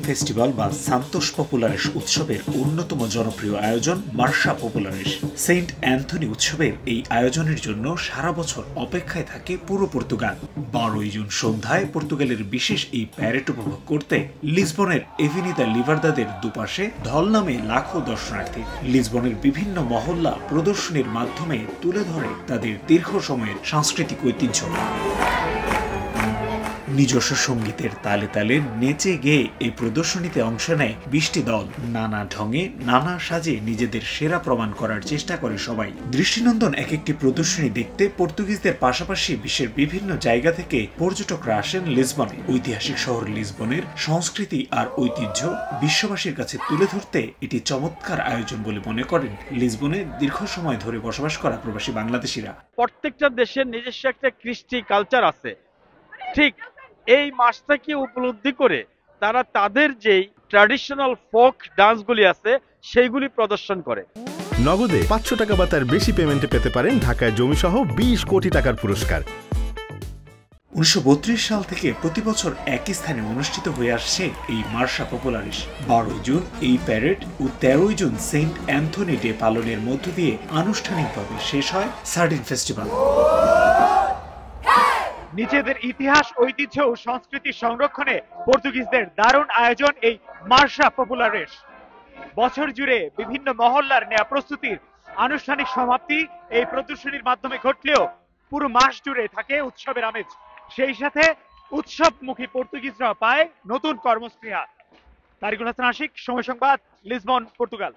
Festival বা Santos পপুলারেস উৎসবের অন্যতম জনপ্রিয় আয়োজন মার্সা পপুলারেস। সেন্ট অ্যান্থনি উৎসবের এই আয়োজনের জন্য সারা বছর অপেক্ষায় থাকে পুরো পর্তুগাল। 12 জুন সন্ধ্যায় পর্তুগালের বিশেষ এই প্যারেড উপভোগ করতে লিসবনের এভিনিদা লিবার্দাদের দুপাশে ঢল নামে লাখো দর্শনার্থী। লিসবনের বিভিন্ন মহল্লা প্রদর্শনীর মাধ্যমে তুলে ধরে তাদের দীর্ঘ সময়ের সাংস্কৃতিক ঐতিহ্য। নিজস্ব সঙ্গীতের তালে তালে নেচে গেয়ে এই প্রদর্শনীতে অংশ নেয় 20টি দল। নানা ঢঙে নানা সাজে নিজেদের সেরা প্রমাণ করার চেষ্টা করে সবাই। দৃষ্টিনন্দন এক একটি প্রদর্শনী দেখতে পর্তুগিজদের পাশাপাশি বিশ্বের বিভিন্ন জায়গা থেকে পর্যটকরা আসেন লিসবনে। ঐতিহাসিক শহর লিসবনের সংস্কৃতি আর ঐতিহ্য বিশ্ববাসীর কাছে তুলে ধরতে এটি চমৎকার আয়োজন বলে মনে করেন লিসবনে দীর্ঘ সময় ধরে বসবাস করা প্রবাসী বাংলাদেশিরা। প্রত্যেকটা দেশের নিজস্ব একটা কৃষ্টি কালচার আছে, ঠিক এই মাসটাকে উপলব্ধি করে তারা তাদের যেই ট্র্যাডিশনাল ফোক ডান্সগুলি আছে সেইগুলি প্রদর্শন করে। নগদে 500 টাকা বা তার বেশি পেমেন্টে পেতে পারেন ঢাকায় জমিসহ 20 কোটি টাকার পুরস্কার। 1932 সাল থেকে প্রতি বছর একই স্থানে অনুষ্ঠিত হয়ে আসছে এই মার্সা পপুলারিস। 12 জুন এই প্যারেড ও 13 জুন সেন্ট অ্যান্থনি ডে পালনের মধ্য দিয়ে আনুষ্ঠানিকভাবে শেষ হয় সার্ডিন ফেস্টিভ্যাল। নিজেদের ইতিহাস, ঐতিহ্য ও সংস্কৃতি সংরক্ষণে পর্তুগিজদের দারুণ আয়োজন এই মার্সা পপুলারেস। বছর জুড়ে বিভিন্ন মহল্লার নেয়া প্রস্তুতির আনুষ্ঠানিক সমাপ্তি এই প্রদর্শনীর মাধ্যমে ঘটলেও পুরো মাস জুড়ে থাকে উৎসবের আমেজ। সেই সাথে উৎসবমুখী পর্তুগিজরা পায় নতুন কর্মস্পৃহা। তারিকুল হাসান আশিক, সময় সংবাদ, লিসবন, পর্তুগাল।